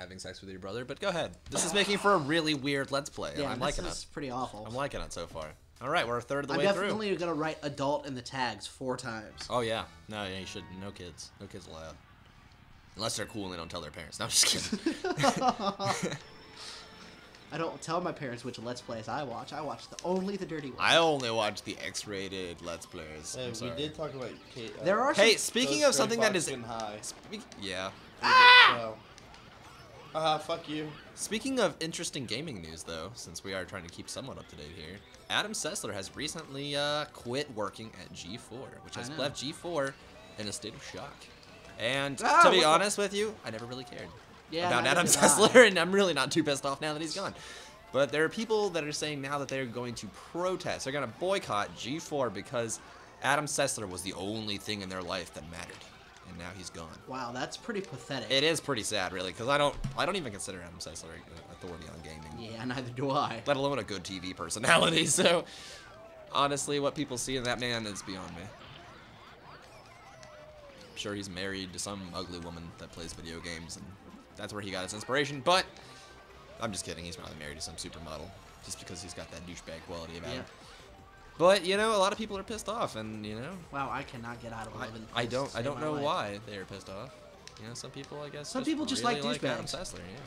having sex with your brother, but go ahead. This is making for a really weird Let's Play. Yeah, I'm liking it. This is pretty awful. I'm liking it so far. All right, we're a third of the way through. I'm definitely gonna write adult in the tags 4 times. Oh yeah, no, yeah, you should. No kids allowed, unless they're cool and they don't tell their parents. No, I'm just kidding. I don't tell my parents which Let's Plays I watch. I watch only the dirty ones. I only watch the X-rated Let's Players. Hey, we did talk about there are. Hey, speaking of something that is high. Yeah. Fuck you. Speaking of interesting gaming news, though, since we are trying to keep somewhat up to date here, Adam Sessler has recently quit working at G4, which has left G4 in a state of shock. And to be honest with you, I never really cared about Adam Sessler, and I'm really not too pissed off now that he's gone. But there are people that are saying now that they're going to protest. They're going to boycott G4 because Adam Sessler was the only thing in their life that mattered. And now he's gone. Wow, that's pretty pathetic. It is pretty sad, really, because I don't even consider Adam Sessler an authority on gaming. Yeah, neither do I. Let alone a good TV personality. So, honestly, what people see in that man is beyond me. I'm sure he's married to some ugly woman that plays video games, and that's where he got his inspiration. But I'm just kidding. He's probably married to some supermodel, just because he's got that douchebag quality about him. But you know, a lot of people are pissed off, and you know. Wow, I cannot get out of living. I don't know why they are pissed off. You know, some people, I guess. Some people just really like douchebags. Adam Sessler, yeah.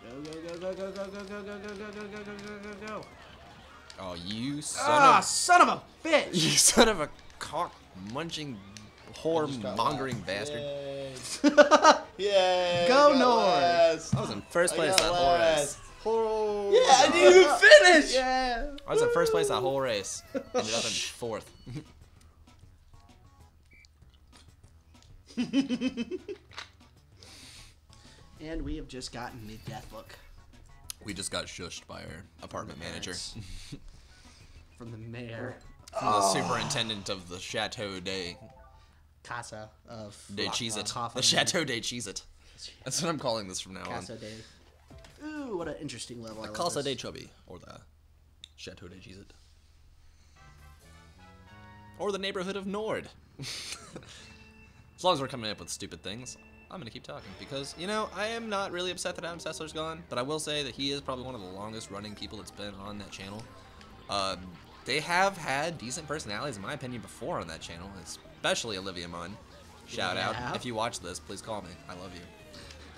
Go go go go go go go go go go go go go go go go. Oh, you son of a bitch! You son of a cock-munching, whore-mongering bastard. Yay! Go Nord! I was in first place that whole race. Oh, yeah, I didn't even finish! Yeah! I was in first place that whole race. Ended up in 4th. And we have just gotten the death look. We just got shushed by our apartment manager. From the mayor. From the superintendent of the Chateau de... Casa of... De Cheez-It. The Chateau de Cheez-It. That's what I'm calling this from now Casa on. de... Ooh, what an interesting level. The Casa de Chubby. Or the Chateau de Cheez-It. Or the neighborhood of Nord. As long as we're coming up with stupid things, I'm going to keep talking. Because, you know, I am not really upset that Adam Sessler's gone. But I will say that he is probably one of the longest running people that's been on that channel. They have had decent personalities, in my opinion, before on that channel. Especially Olivia Munn. Shout out. If you watch this, please call me. I love you.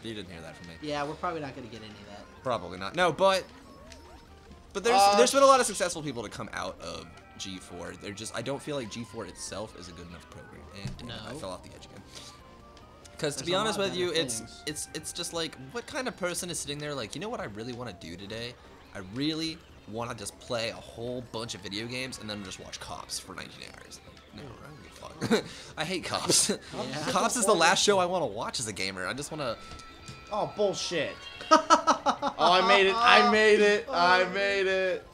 You didn't hear that from me. Yeah, we're probably not going to get any of that. Probably not. No, but there's been a lot of successful people to come out of G4. They're just, I don't feel like G4 itself is a good enough program. And I fell off the edge again. Because to be honest with you, it's just like, what kind of person is sitting there like, you know what I really want to do today? I really want to just play a whole bunch of video games and then just watch Cops for 19 hours. No, I don't give a fuck. I hate Cops. Yeah. Cops is the last show I want to watch as a gamer. I just want to... Oh, bullshit. Oh, I made it. I made it. I made it.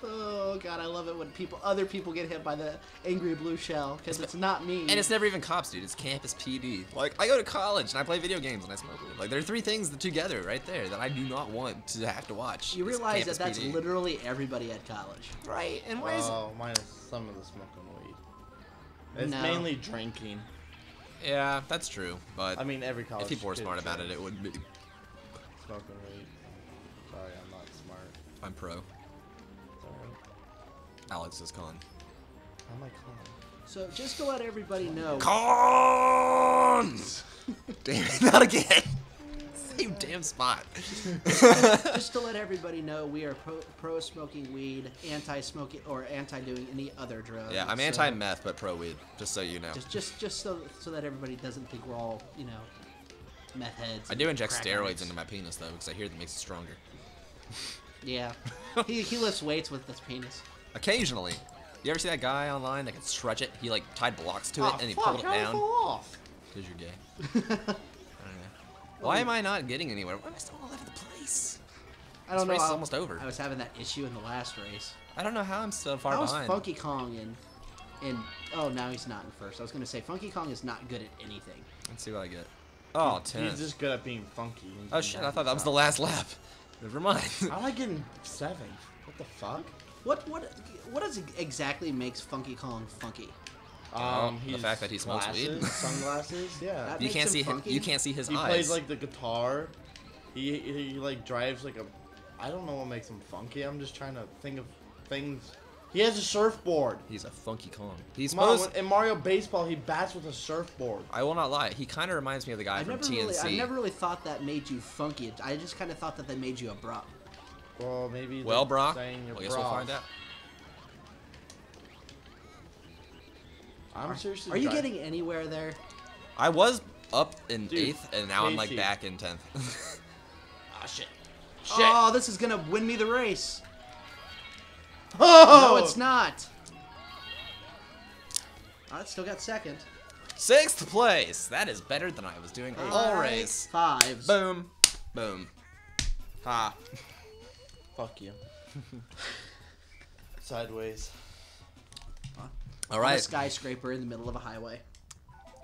Oh, God, I love it when other people get hit by the angry blue shell, because it's not me. And it's never even Cops, dude. It's Campus PD. Like, I go to college, and I play video games, and I smoke weed. Like, there are 3 things together right there that I do not want to have to watch. You realize that that's literally everybody at college. Right, and why is it? Oh, minus some of the smoking weed. It's mainly drinking. Yeah, that's true, but I mean, every college if people were smart about it, it would be. Smoking weed. Sorry, I'm not smart. I'm pro. Alex is con. How am I con? So just to let everybody know. Cons! Damn it, not again. Same damn spot. Just to let everybody know, we are pro smoking weed, anti-smoking, or anti-doing any other drugs. Yeah, I'm anti-meth, but pro-weed, just so you know. Just so that everybody doesn't think we're all, you know, meth heads. I do inject steroids into my penis, though, because I hear that makes it stronger. Yeah. he lifts weights with this penis. Occasionally. You ever see that guy online that can stretch it? He, like, tied blocks to it, and he pulled it down. Off? Because you're gay. I don't know. Why am I not getting anywhere? Why am I still all over the place? I don't know. This race is almost over. I was having that issue in the last race. I don't know how I'm so far behind. How's Funky Kong in... Oh, now he's not in first. I was going to say, Funky Kong is not good at anything. Let's see what I get. Oh, 10. He's just good at being funky. Oh, shit. I thought that was the last lap. Never mind. I like getting 7th. What the fuck? What exactly makes Funky Kong funky? The fact that he smokes weed. Sunglasses, yeah. That You makes can't him see funky. you can't see his He eyes. plays like the guitar. He like drives like a. I don't know what makes him funky. I'm just trying to think of things. He has a surfboard. He's a funky Kong. He's Come on, supposed. in Mario Baseball, he bats with a surfboard. I will not lie. He kind of reminds me of the guy from TNC. I never really thought that made you funky. I just kind of thought that made you abrupt. Well, maybe. Well, brah. I I guess we'll find out. I'm seriously. Are you getting anywhere there? I was up in Dude, 8th, and now I'm like Casey. back in 10th. Ah, shit. Oh, this is gonna win me the race. Oh! No, it's not. I still got second. 6th place. That is better than I was doing all Alright, race. 5s. Boom. Boom. Ha. Fuck you. Sideways. All On a right. skyscraper in the middle of a highway.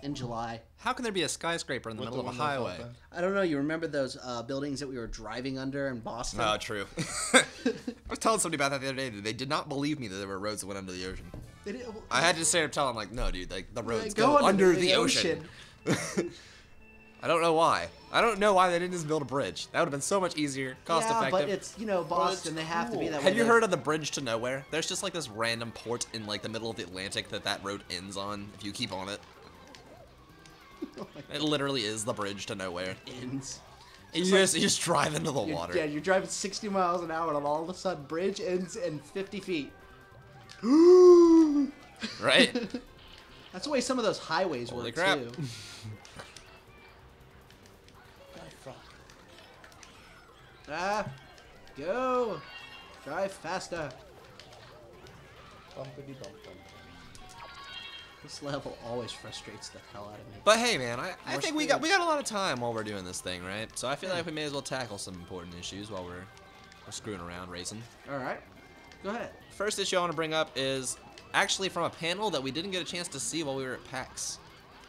In July. How can there be a skyscraper in the With middle the of a windows highway? open. I don't know. You remember those buildings that we were driving under in Boston? Oh, true. I was telling somebody about that the other day. They did not believe me that there were roads that went under the ocean. I had to straight up tell them, like, no, dude, like the roads go under the ocean. I don't know why. I don't know why they didn't just build a bridge. That would have been so much easier, cost Yeah, effective. but it's, Boston. They have to be that way. Have you heard of the bridge to nowhere? There's just like this random port in like the middle of the Atlantic that road ends on if you keep on it. It literally is the bridge to nowhere. Ends. You just drive into the water. Yeah, you're driving 60 miles an hour and all of a sudden bridge ends in 50 feet. Right? That's the way some of those highways Holy work crap. too. Go! Drive faster. Bumpity bump bump. This level always frustrates the hell out of me. But hey, man, I More think we speed. got a lot of time while we're doing this thing, right? So I feel like we may as well tackle some important issues while we're screwing around racing. All right, go ahead. First issue I want to bring up is actually from a panel that we didn't get a chance to see while we were at PAX,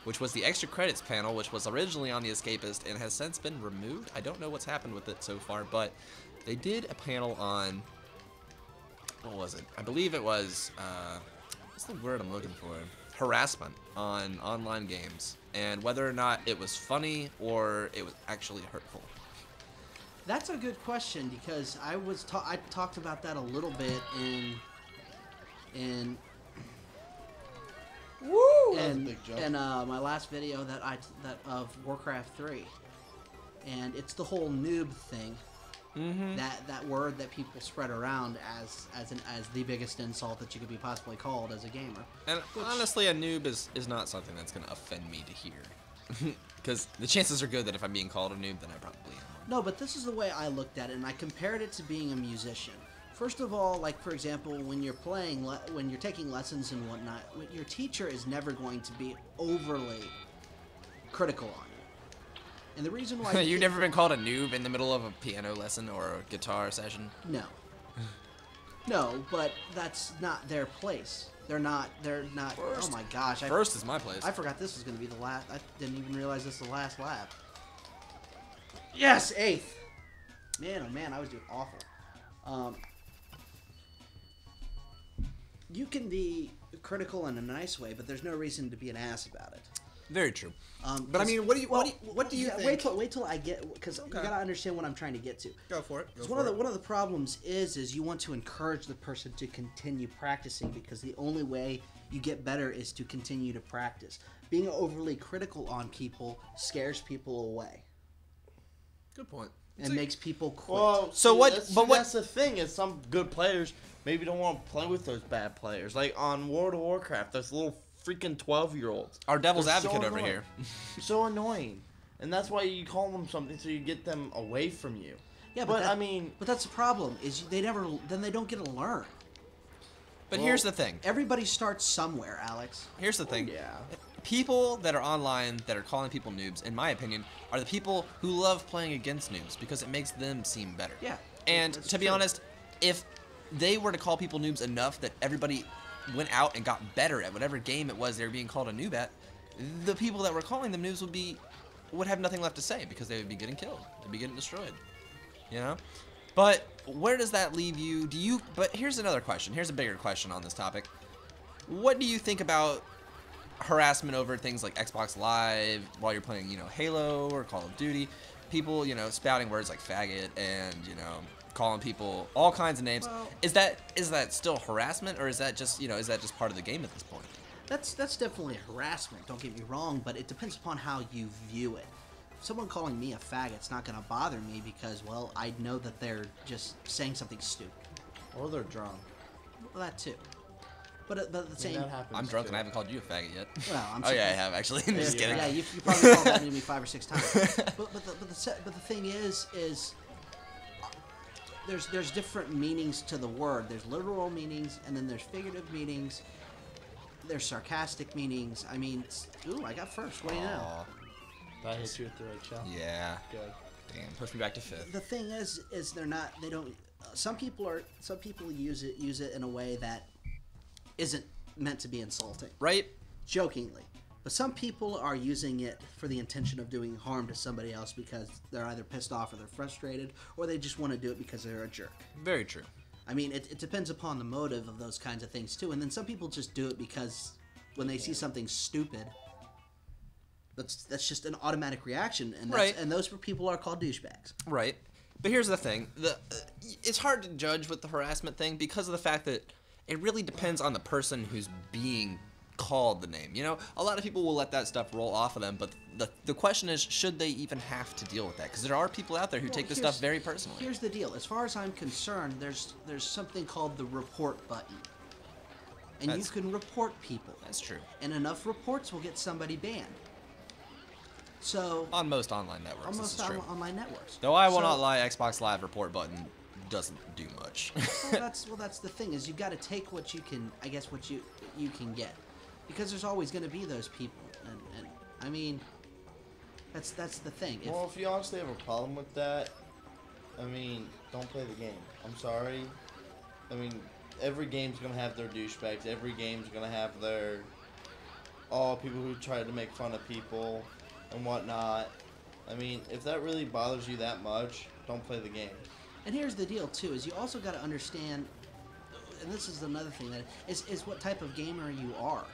which was the extra credits panel, which was originally on The Escapist and has since been removed. I don't know what's happened with it so far, but they did a panel on, what was it? I believe it was, what's the word I'm looking for? Harassment on online games, and whether or not it was funny or it was actually hurtful. That's a good question because I talked about that a little bit in my last video that of Warcraft 3, and it's the whole noob thing. Mm-hmm. That word that people spread around as the biggest insult that you could be possibly called as a gamer. And honestly, a noob is not something that's going to offend me to hear. Because the chances are good that if I'm being called a noob, then I probably am. No, but this is the way I looked at it, and I compared it to being a musician. First of all, like, for example, when you're playing, when you're taking lessons and whatnot, your teacher is never going to be overly critical on you. And the reason why... You've never been called a noob in the middle of a piano lesson or a guitar session? No. No, but that's not their place. They're not... First. Oh my gosh. First is my place. I forgot this was going to be the last... I didn't even realize this was the last lap. Yes, 8th. Man, oh man, I was doing awful. You can be critical in a nice way, but there's no reason to be an ass about it. Very true. But I mean, what do you think? Wait till I get, because you gotta understand what I'm trying to get to. Go for it. One of the problems is you want to encourage the person to continue practicing, because the only way you get better is to continue to practice. Being overly critical on people scares people away. Good point. And makes people quit. Well, so what? That's the thing is some good players maybe don't want to play with those bad players. Like on World of Warcraft, those little freaking 12-year-olds. Our devil's They're advocate so over here. So annoying, and that's why you call them something so you get them away from you. Yeah, but I mean, but that's the problem is they don't get to learn. But here's the thing. Everybody starts somewhere, Alex. Here's the thing. yeah. People that are online that are calling people noobs, in my opinion, are the people who love playing against noobs because it makes them seem better. Yeah. And that's to be true. honest, if they were to call people noobs enough that everybody went out and got better at whatever game it was they were being called a noob at, the people that were calling them noobs would have nothing left to say because they would be getting killed. They'd be getting destroyed. You know? But where does that leave you? But here's another question. Here's a bigger question on this topic. What do you think about harassment over things like Xbox Live while you're playing, Halo or Call of Duty. People, spouting words like faggot and, calling people all kinds of names. Well, is that still harassment, or is that just part of the game at this point? That's definitely harassment, don't get me wrong, but it depends upon how you view it. Someone calling me a faggot's not going to bother me because, well, I know that they're just saying something stupid. Or they're drunk. Well, that too. But at the same... I'm drunk and I haven't called you a faggot yet. Well, I'm oh, yeah, I have, actually. I'm just kidding. Yeah, you probably called that to me 5 or 6 times. But the thing is there's different meanings to the word. There's literal meanings, and then there's figurative meanings. There's sarcastic meanings. I mean, ooh, I got first. What do you know? That hit you with the right shot. Yeah. Good. Damn, push me back to 5th. The thing is they don't. Some people use it in a way that isn't meant to be insulting. Right. Jokingly. But some people are using it for the intention of doing harm to somebody else because they're either pissed off or they're frustrated, or they just want to do it because they're a jerk. Very true. I mean, it depends upon the motive of those kinds of things too. And then some people just do it because when they see something stupid, that's just an automatic reaction, and right. And those people are called douchebags. Right. But here's the thing: it's hard to judge with the harassment thing because of the fact that it really depends on the person who's being called the name. A lot of people will let that stuff roll off of them, but the question is, should they even have to deal with that? Because there are people out there who take this stuff very personally. Here's the deal: as far as I'm concerned, there's something called the report button, and you can report people. That's true. And enough reports will get somebody banned. So on most online networks, almost this is true. Online networks. Though I will not lie, Xbox Live report button doesn't do much. that's the thing, is you've got to take what you can, I guess, what you can get, because there's always going to be those people, and I mean, that's the thing. Well, if you honestly have a problem with that, I mean, don't play the game. I'm sorry. I mean, every game's going to have their douchebags. Every game's going to have their people who try to make fun of people and whatnot. I mean, if that really bothers you that much, don't play the game. And here's the deal too: is you also got to understand, and this is another thing, that is what type of gamer you are.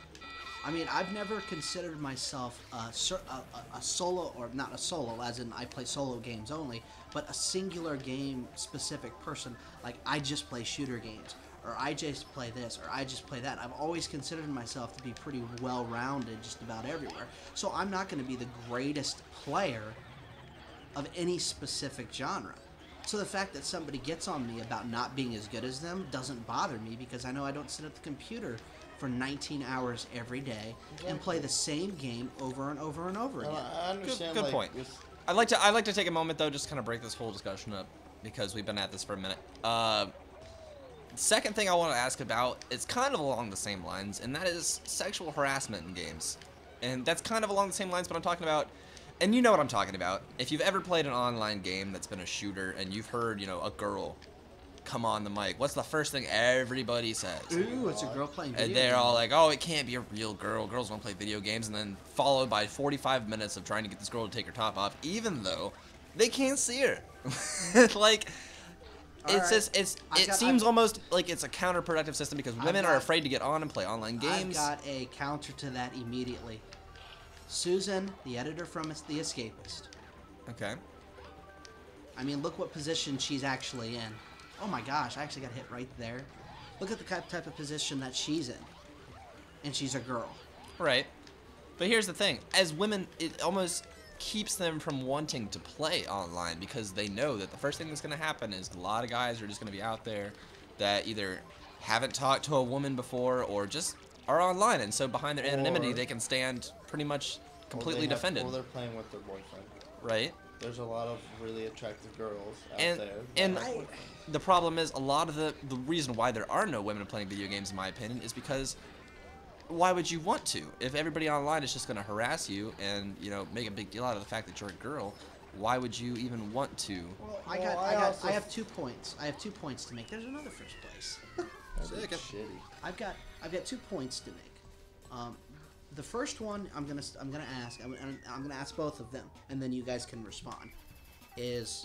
I mean, I've never considered myself a solo, or not a solo, as in I play solo games only, but a singular game specific person. Like, I just play shooter games, or I just play this, or I just play that. I've always considered myself to be pretty well-rounded just about everywhere. So I'm not going to be the greatest player of any specific genre. So the fact that somebody gets on me about not being as good as them doesn't bother me, because I know I don't sit at the computer for 19 hours every day and play the same game over and over and over again. I understand. Good point. I'd like to take a moment though, just kind of break this whole discussion up, because we've been at this for a minute. Second thing I want to ask about is kind of along the same lines, and that is sexual harassment in games. And that's kind of along the same lines, but I'm talking about, and you know what I'm talking about. If you've ever played an online game that's been a shooter and you've heard, a girl come on the mic, what's the first thing everybody says? Ooh, it's a girl playing video And they're games. all like, oh, it can't be a real girl. Girls don't play video games. And then followed by 45 minutes of trying to get this girl to take her top off, even though they can't see her. Like, it seems almost like it's a counterproductive system, because women are afraid to get on and play online games. I've got a counter to that immediately. Susan, the editor from The Escapist. Okay. I mean, look what position she's actually in. Oh my gosh, I actually got hit right there. Look at the type of position that she's in. And she's a girl. Right. But here's the thing. As women, it almost keeps them from wanting to play online, because they know that the first thing that's going to happen is a lot of guys are just going to be out there that either haven't talked to a woman before or just are online, and so behind their anonymity they can stand pretty much completely defended. Or they're playing with their boyfriend. Right. There's a lot of really attractive girls out there. And the problem is, a lot of the reason why there are no women playing video games, in my opinion, is because why would you want to? If everybody online is just going to harass you and, make a big deal out of the fact that you're a girl, why would you even want to? Well, I have 2 points. I have 2 points to make. There's another first place. Shitty. I've got 2 points to make. The first one I'm gonna ask both of them, and then you guys can respond. Is